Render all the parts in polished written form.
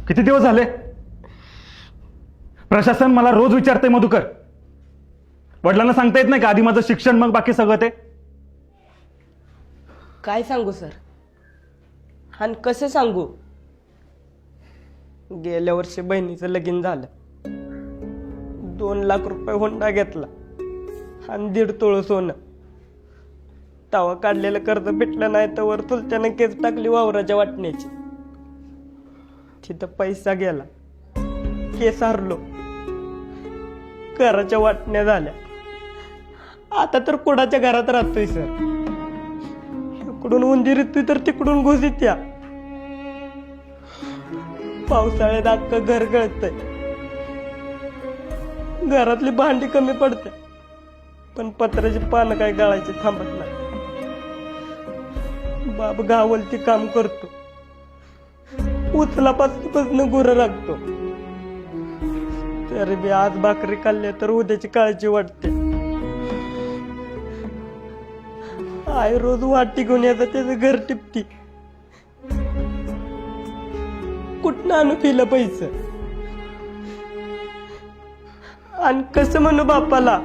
किती दिवस झाले? प्रशासन मला रोज विचारते मधुकर, वडिलांना सांगता येत नाही का आधी माझं शिक्षण मग बाकी सगळं ते? काय सांगू सर, आणि कसं सांगू? गेल्या वर्षी बहिणीचं लगीन झालं, 2 लाख रुपये हुंडा घेतला आणि 1.5 तोळ सोनं. तवा काढलेलं कर्ज भेटलं नाही तर चुलत्यानं केस टाकली वावराच्या वाटण्याची. तिथं पैसा गेला, केस हरलो, घराच्या वाटण्या झाल्या. आता तर कुणाच्या घरात राहतोय सर. इकडून उंदीर येतोय तर तिकडून घुस येत्या. पावसाळ्यात अख्खं घर गळतंय. घरातली भांडी कमी पडते, पण पत्र्याची पानं काय गळायची थांबत नाही. बाप गावलती काम करतो, उचलापासून गुरं राखतो. तरी बी आज भाकरी खाल्ल्या तर उद्याची काळजी वाटते. आई रोज वाटी घेऊन येतात, त्याचं घर टिपती. कुठनं आणू पिलं पैसे? आणि कसं म्हणू बापाला,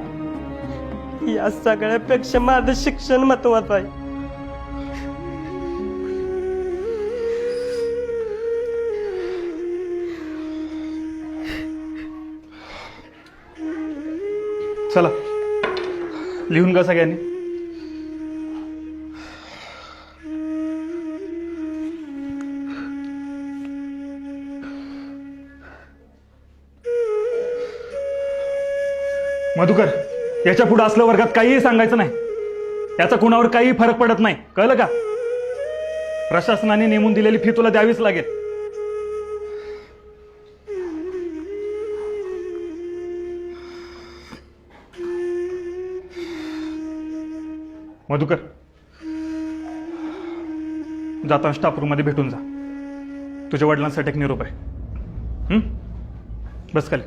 या सगळ्यापेक्षा माझं शिक्षण महत्वाचं आहे. चला लिहून का सगळ्यांनी? मधुकर, याच्या पुढे असलं वर्गात काहीही सांगायचं नाही. याचा कुणावर काही फरक पडत नाही, कळलं का? प्रशासनाने नेमून दिलेली फी तुला द्यावीच लागेल. मधुकर, जाताना स्टाफ रूम मध्ये भेटून जा. तुझ्या वडिलांसाठी एक निरोप आहे. बस खाली.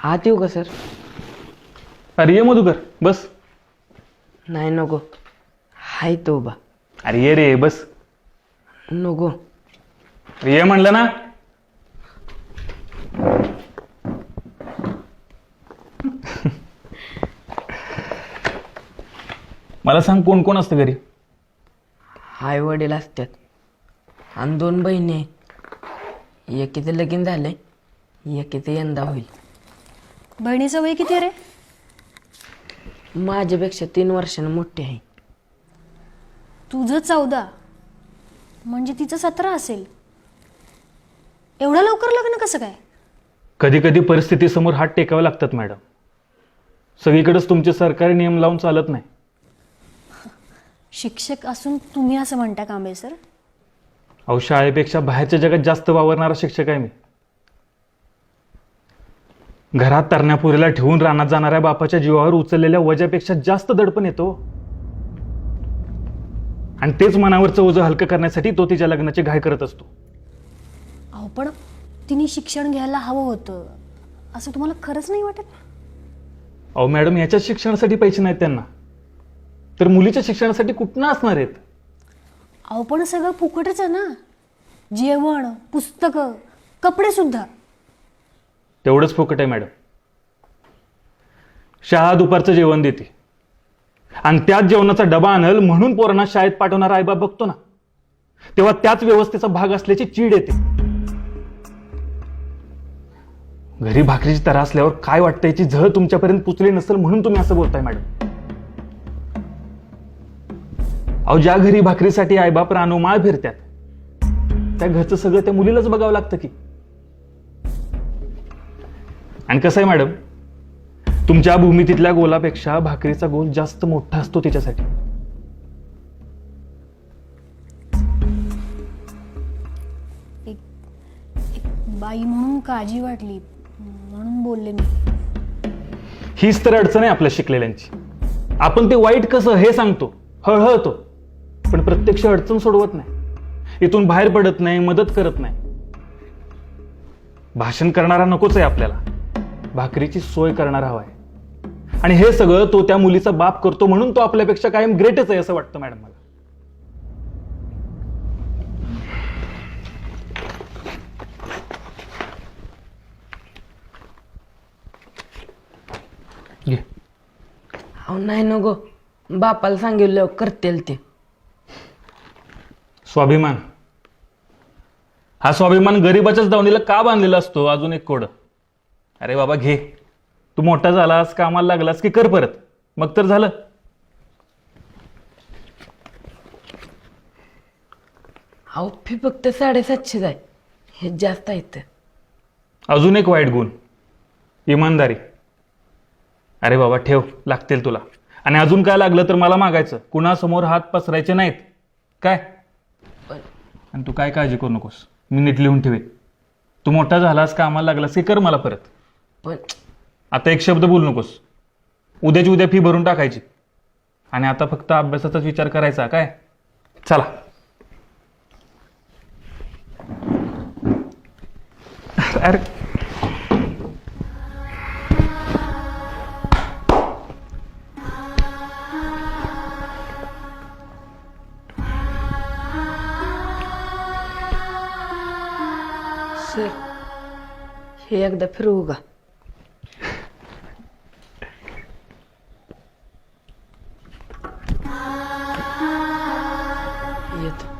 आत येऊ का सर? अरे ये मधुकर, बस. नाही नको, हाय तो उभा. अरे ये रे, बस. नको. अरे ये म्हणलं ना. मला सांग, कोण कोण असतं घरी? आई वडील असतात आणि 2 बहिणी आहेत. एकीचं लगीन झालंय, एकीचं यंदा होईल. बहिणीचं वय किती रे? माझ्यापेक्षा 3 वर्षांनी मोठी आहे. तुझं 14, म्हणजे तिचं 17 असेल. एवढं लवकर लग्न कसं काय? कधी कधी परिस्थितीसमोर हात टेकावे लागतात मॅडम. सगळीकडेच तुमचे सरकारी नियम लावून चालत नाही. शिक्षक असून तुम्ही असं म्हणता कांबळे सर? अहो, शाळेपेक्षा बाहेरच्या जगात जास्त वावरणारा शिक्षक आहे मी. घरात तरण्यापुरीला ठेवून रानात जाणाऱ्या बापाच्या जीवावर उचललेल्या वजापेक्षा जास्त दडपण येतो. आणि तेच मनावरचं ओझं हलकं करण्यासाठी तो तिच्या लग्नाची घाई करत असतो. अहो पण तिने शिक्षण घ्यायला हवं होतं असं तुम्हाला खरंच नाही वाटत? अहो मॅडम, याच्या शिक्षणासाठी पैसे नाहीत त्यांना, तर मुलीच्या शिक्षणासाठी कुठनं असणार आहेत? अहो पण सगळं फुकटच आहे ना. जेवण, पुस्तकं, कपडे सुद्धा. तेवढंच फुकट आहे मॅडम. शाळा दुपारचं जेवण देते आणि त्याच जेवणाचा डबा आणल म्हणून पोरांना शाळेत पाठवणारा आईबाप बघतो ना, तेव्हा त्याच व्यवस्थेचा भाग असल्याची चीड येते. घरी भाकरीची तरा असल्यावर काय वाटतं याची झळ तुमच्यापर्यंत पुचली नसेल म्हणून तुम्ही असं बोलताय मॅडम. अहो, ज्या घरी भाकरीसाठी आईबाप रानोमाळ फिरतात त्या घरचं सगळं त्या मुलीलाच बघावं लागतं की. आणि कसं आहे मॅडम, तुमच्या भूमितीतल्या गोलापेक्षा भाकरीचा गोल जास्त मोठा असतो तिच्यासाठी. एक बाई म्हणून काळजी वाटली म्हणून बोलले मी. हीच तर अडचण आहे आपल्या शिकलेल्यांची. आपण ते वाईट कसं हे सांगतो, हळहळतो, पण प्रत्यक्ष अडचण सोडवत नाही. इथून बाहेर पडत नाही, मदत करत नाही. भाषण करणारा नकोच आहे आपल्याला, भाकरीची सोय करणारा हवा आहे. आणि हे सगळं तो त्या मुलीचा बाप करतो म्हणून तो आपल्यापेक्षा कायम ग्रेटच आहे असं वाटतं मॅडम मला. अहो नाही नको, बापाला सांगितलं करतील ते. स्वाभिमान, हा स्वाभिमान गरीबाच्याच दावणीला का बांधलेला असतो? अजून एक कोड. अरे बाबा घे, तू मोठा झालास, कामाला लागलास की कर परत, मग तर झालं. अहो फी फक्त 750 आहे, हे जास्त आहेत. अजून एक वाईट गुण, इमानदारी. अरे बाबा ठेव, लागतील तुला. आणि अजून काय लागलं तर मला मागायचं, कुणासमोर हात पसरायचे नाहीत काय. आणि तू काय काळजी करू नकोस, मी नीट लिहून ठेवेन. तू मोठा झालास, कामाला लागलास की कर मला परत. पण आता एक शब्द बोलू नकोस. उद्याची उद्या फी भरून टाकायची. आणि आता फक्त अभ्यासाचाच विचार करायचा काय. चला. अरे सर, हे एकदा फिरवू का? येतो.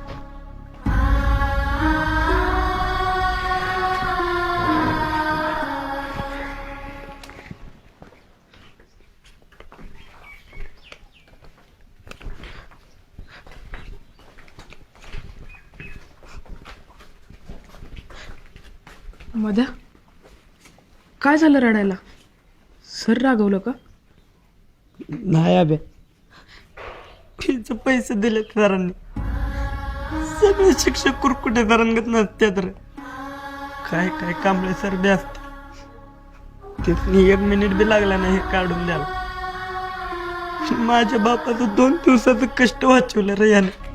मध्या, काय झालं रडायला? सर रागवलं का? नाही अबे, फीचे पैसे दिले सरांनी. सगळे शिक्षक कुरकुटे तरंगत नसतात रे. काय काय कांबळे सर बी असते. तिथनी 1 मिनिट बी लागला नाही हे काढून द्यायला. माझ्या बापाचं 2 दिवसाचं कष्ट वाचवलं रे याने.